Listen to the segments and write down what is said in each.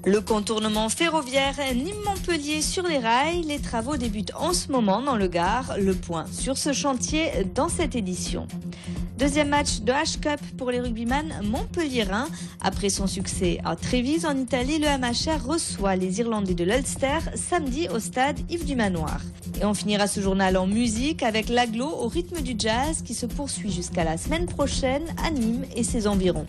Le contournement ferroviaire Nîmes-Montpellier sur les rails, les travaux débutent en ce moment dans le Gard. Le point sur ce chantier dans cette édition. Deuxième match de H-Cup pour les rugbyman montpelliérains. Après son succès à Trévise en Italie, le MHR reçoit les Irlandais de l'Ulster samedi au stade Yves du Manoir. Et on finira ce journal en musique avec l'Aglo au rythme du jazz qui se poursuit jusqu'à la semaine prochaine à Nîmes et ses environs.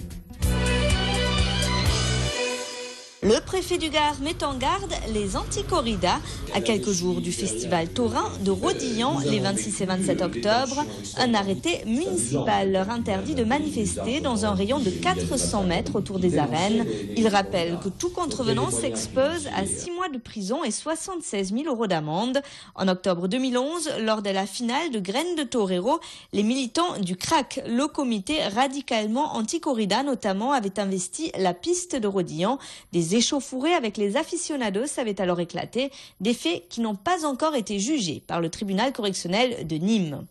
Le préfet du Gard met en garde les anti-corridas. À quelques jours du festival taurin de Rodillan, les 26 et 27 octobre, un arrêté municipal leur interdit de manifester dans un rayon de 400 mètres autour des arènes. Il rappelle que tout contrevenant s'expose à 6 mois de prison et 76 000 € d'amende. En octobre 2011, lors de la finale de Graines de Torero, les militants du CRAC, le comité radicalement anti-corrida notamment, avaient investi la piste de Rodillan. Des échauffourées avec les aficionados avaient alors éclaté, des faits qui n'ont pas encore été jugés par le tribunal correctionnel de Nîmes.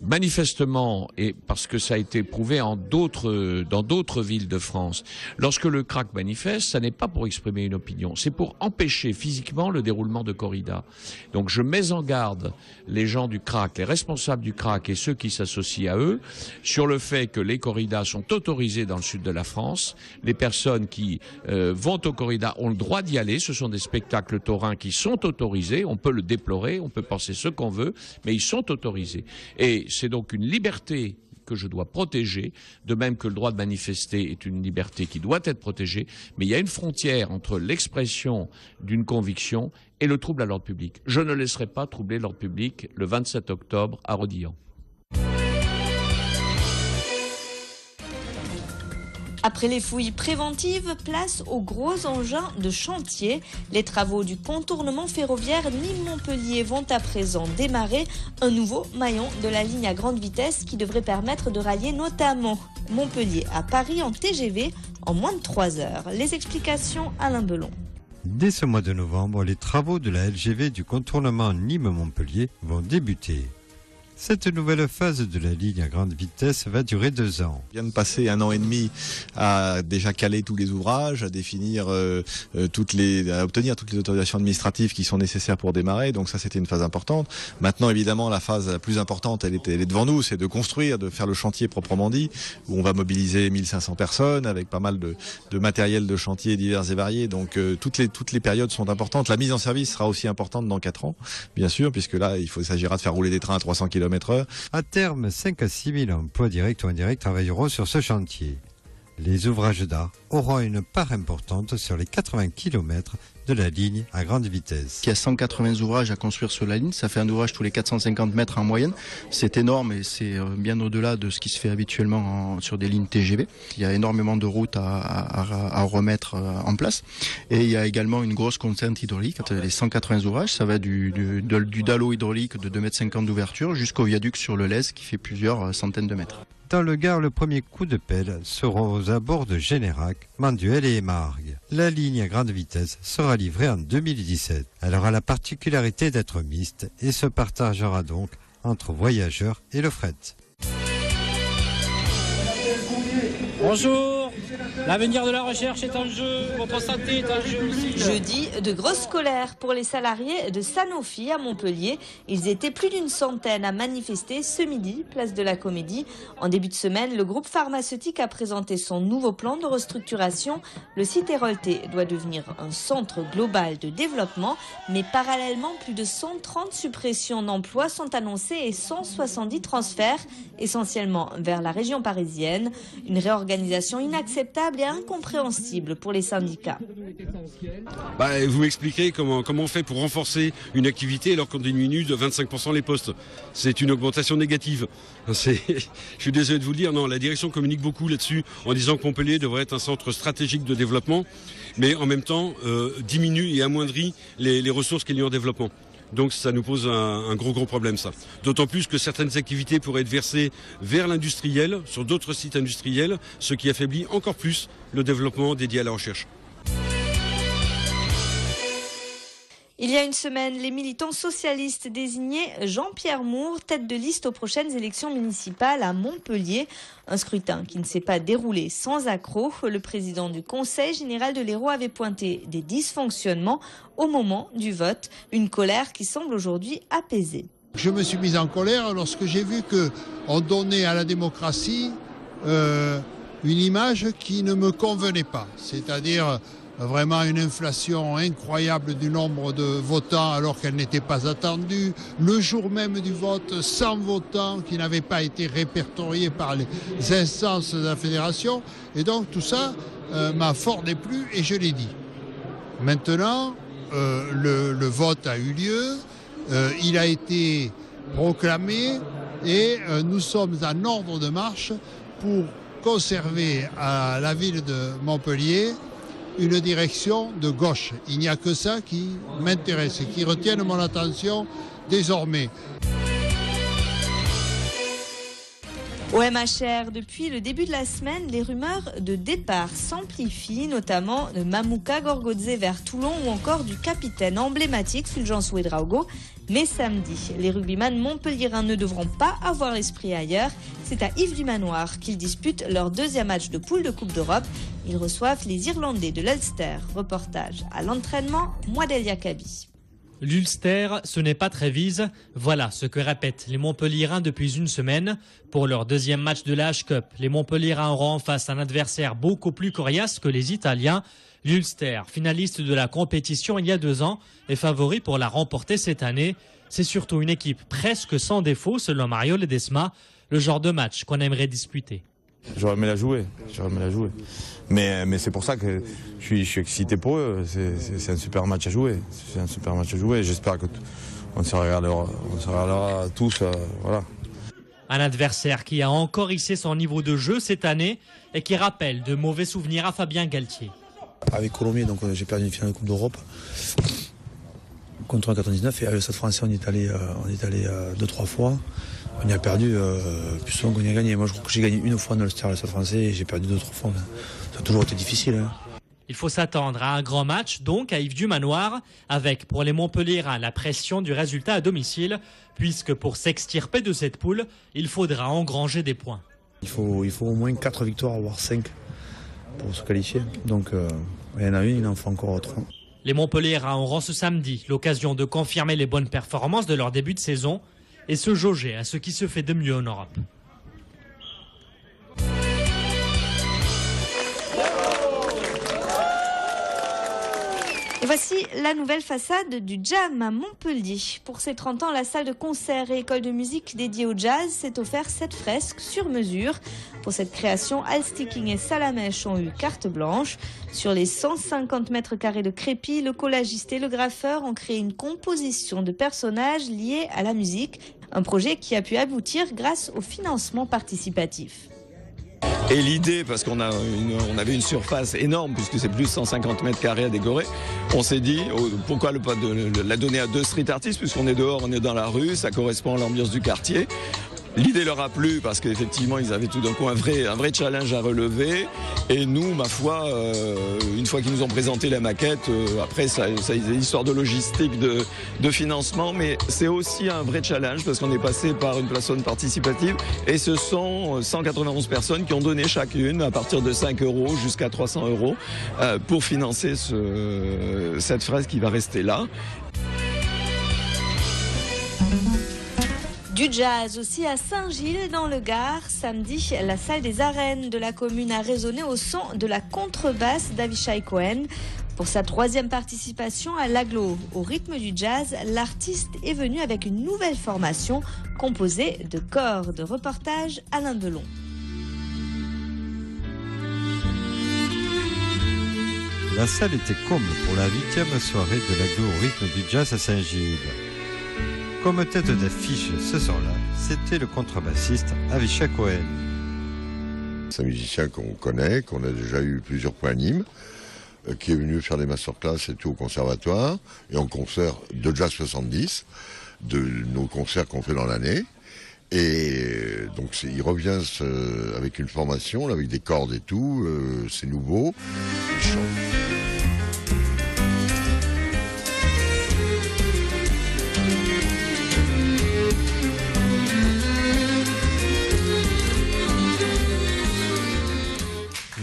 Manifestement, et parce que ça a été prouvé dans d'autres villes de France, lorsque le CRAC manifeste, ça n'est pas pour exprimer une opinion, c'est pour empêcher physiquement le déroulement de corrida. Donc je mets en garde les gens du CRAC, les responsables du CRAC et ceux qui s'associent à eux, sur le fait que les corridas sont autorisées dans le sud de la France. Les personnes qui vont aux corridas ont le droit d'y aller, ce sont des spectacles taurins qui sont autorisés, on peut le déplorer, on peut penser ce qu'on veut, mais ils sont autorisés. Et c'est donc une liberté que je dois protéger, de même que le droit de manifester est une liberté qui doit être protégée, mais il y a une frontière entre l'expression d'une conviction et le trouble à l'ordre public. Je ne laisserai pas troubler l'ordre public le 27 octobre à Rodillan. Après les fouilles préventives, place aux gros engins de chantier. Les travaux du contournement ferroviaire Nîmes-Montpellier vont à présent démarrer, un nouveau maillon de la ligne à grande vitesse qui devrait permettre de rallier notamment Montpellier à Paris en TGV en moins de 3 heures. Les explications, Alain Belon. Dès ce mois de novembre, les travaux de la LGV du contournement Nîmes-Montpellier vont débuter. Cette nouvelle phase de la ligne à grande vitesse va durer 2 ans. On vient de passer 1 an et demi à déjà caler tous les ouvrages, à définir à obtenir toutes les autorisations administratives qui sont nécessaires pour démarrer. Donc ça, c'était une phase importante. Maintenant, évidemment, la phase la plus importante, elle est devant nous, c'est de construire, de faire le chantier proprement dit, où on va mobiliser 1500 personnes avec pas mal de matériel de chantier divers et variés. Donc toutes les périodes sont importantes. La mise en service sera aussi importante dans 4 ans, bien sûr, puisque là, il s'agira de faire rouler des trains à 300 km/h. À terme, 5 à 6 000 emplois directs ou indirects travailleront sur ce chantier. Les ouvrages d'art auront une part importante sur les 80 km de la ligne à grande vitesse. Il y a 180 ouvrages à construire sur la ligne, ça fait un ouvrage tous les 450 mètres en moyenne. C'est énorme et c'est bien au-delà de ce qui se fait habituellement sur des lignes TGV. Il y a énormément de routes à remettre en place. Et il y a également une grosse contrainte hydraulique. Les 180 ouvrages, ça va du dallo hydraulique de 2,50 m d'ouverture jusqu'au viaduc sur le Lez qui fait plusieurs centaines de mètres. Dans le Gard, le premier coup de pelle sera aux abords de Générac, Manduel et Émargues. La ligne à grande vitesse sera livrée en 2017. Elle aura la particularité d'être mixte et se partagera donc entre voyageurs et le fret. Bonjour, l'avenir de la recherche est en jeu, votre santé est en jeu aussi. Jeudi, de grosses colères pour les salariés de Sanofi à Montpellier. Ils étaient plus d'une centaine à manifester ce midi, place de la Comédie. En début de semaine, le groupe pharmaceutique a présenté son nouveau plan de restructuration. Le site Hérolté doit devenir un centre global de développement, mais parallèlement, plus de 130 suppressions d'emplois sont annoncées et 170 transferts, essentiellement vers la région parisienne. Une réorganisation inacceptable et incompréhensible pour les syndicats. Vous m'expliquez comment on fait pour renforcer une activité alors qu'on diminue de 25% les postes. C'est une augmentation négative. Je suis désolé de vous le dire, non, la direction communique beaucoup là-dessus en disant que Montpellier devrait être un centre stratégique de développement, mais en même temps diminue et amoindrit les ressources qu'il y a en développement. Donc ça nous pose un gros problème, ça. D'autant plus que certaines activités pourraient être versées vers l'industriel, sur d'autres sites industriels, ce qui affaiblit encore plus le développement dédié à la recherche. Il y a une semaine, les militants socialistes désignaient Jean-Pierre Moore, tête de liste aux prochaines élections municipales à Montpellier. Un scrutin qui ne s'est pas déroulé sans accroc. Le président du Conseil général de l'Hérault avait pointé des dysfonctionnements au moment du vote. Une colère qui semble aujourd'hui apaisée. Je me suis mis en colère lorsque j'ai vu qu'on donnait à la démocratie une image qui ne me convenait pas. C'est-à-dire vraiment une inflation incroyable du nombre de votants alors qu'elle n'était pas attendue. Le jour même du vote, 100 votants qui n'avaient pas été répertoriés par les instances de la fédération. Et donc tout ça m'a fort déplu et je l'ai dit. Maintenant, le vote a eu lieu, il a été proclamé et nous sommes en ordre de marche pour conserver à la ville de Montpellier une direction de gauche. Il n'y a que ça qui m'intéresse et qui retienne mon attention désormais. Au MHR, depuis le début de la semaine, les rumeurs de départ s'amplifient, notamment de Mamouka Gorgodze vers Toulon ou encore du capitaine emblématique Fulgence Ouedraogo. Mais samedi, les rugbyman montpelliérains ne devront pas avoir l'esprit ailleurs. C'est à Yves du Manoir qu'ils disputent leur deuxième match de poule de Coupe d'Europe. Ils reçoivent les Irlandais de l'Ulster. Reportage à l'entraînement, Mouadel Yakabi. L'Ulster, ce n'est pas Trévise. Voilà ce que répètent les Montpelliérains depuis une semaine. Pour leur deuxième match de la H-Cup, les Montpelliérains auront en face un adversaire beaucoup plus coriace que les Italiens. L'Ulster, finaliste de la compétition il y a 2 ans, est favori pour la remporter cette année. C'est surtout une équipe presque sans défaut, selon Mario Ledesma, le genre de match qu'on aimerait disputer. J'aurais aimé la jouer, Mais c'est pour ça que je suis excité pour eux. C'est un super match à jouer. J'espère qu'on se regardera tous. Voilà. Un adversaire qui a encore hissé son niveau de jeu cette année et qui rappelle de mauvais souvenirs à Fabien Galtier. Avec Colomiers, donc j'ai perdu une finale de Coupe d'Europe contre un 99 et avec le Stade Français on est allé 2-3 fois. On y a perdu, plus souvent qu'on y a gagné. Moi je crois que j'ai gagné une fois dans le Stade Français et j'ai perdu 2-3 fois. Ça a toujours été difficile. Hein. Il faut s'attendre à un grand match, donc à Yves du Manoir, avec pour les Montpelliérains la pression du résultat à domicile, puisque pour s'extirper de cette poule, il faudra engranger des points. Il faut au moins 4 victoires, voire 5 pour se qualifier. Donc il y en a une, il en faut encore 3. Les Montpelliérains auront ce samedi l'occasion de confirmer les bonnes performances de leur début de saison et se jauger à ce qui se fait de mieux en Europe. Et voici la nouvelle façade du Jam à Montpellier. Pour ses 30 ans, la salle de concert et école de musique dédiée au jazz s'est offert 7 fresques sur mesure. Pour cette création, Al Sticking et Salamèche ont eu carte blanche. Sur les 150 mètres carrés de crépi, le collagiste et le graffeur ont créé une composition de personnages liés à la musique. Un projet qui a pu aboutir grâce au financement participatif. Et l'idée, parce qu'on avait une surface énorme, puisque c'est plus de 150 mètres carrés à décorer, on s'est dit, pourquoi pas la donner à 2 street artistes, puisqu'on est dehors, on est dans la rue, ça correspond à l'ambiance du quartier. L'idée leur a plu parce qu'effectivement ils avaient tout d'un coup un vrai challenge à relever et nous, ma foi, une fois qu'ils nous ont présenté la maquette, après ça c'est une histoire de logistique, de financement, mais c'est aussi un vrai challenge parce qu'on est passé par une plateforme participative et ce sont 191 personnes qui ont donné chacune à partir de 5 € jusqu'à 300 € pour financer cette fresque qui va rester là. Du jazz aussi à Saint-Gilles dans le Gard. Samedi, la salle des arènes de la commune a résonné au son de la contrebasse d'Avishai Cohen. Pour sa 3e participation à l'Aglo au rythme du jazz, l'artiste est venu avec une nouvelle formation composée de cordes. Reportage Alain Delon. La salle était comble pour la 8e soirée de l'Aglo au rythme du jazz à Saint-Gilles. Comme tête d'affiche ce soir-là, c'était le contrebassiste Avishai Cohen. C'est un musicien qu'on connaît, qu'on a déjà eu plusieurs fois à Nîmes, qui est venu faire des masterclass et tout au conservatoire, et en concert de jazz 70, de nos concerts qu'on fait dans l'année. Et donc il revient avec une formation, là, avec des cordes et tout, c'est nouveau, il chante.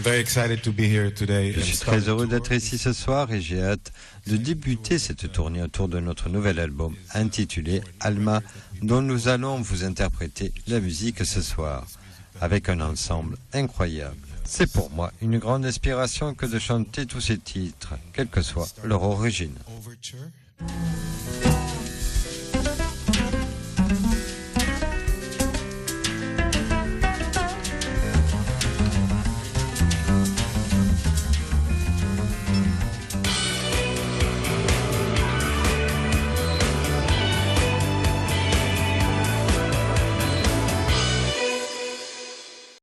Je suis très heureux d'être ici ce soir et j'ai hâte de débuter cette tournée autour de notre nouvel album intitulé Alma, dont nous allons vous interpréter la musique ce soir, avec un ensemble incroyable. C'est pour moi une grande inspiration que de chanter tous ces titres, quelle que soit leur origine.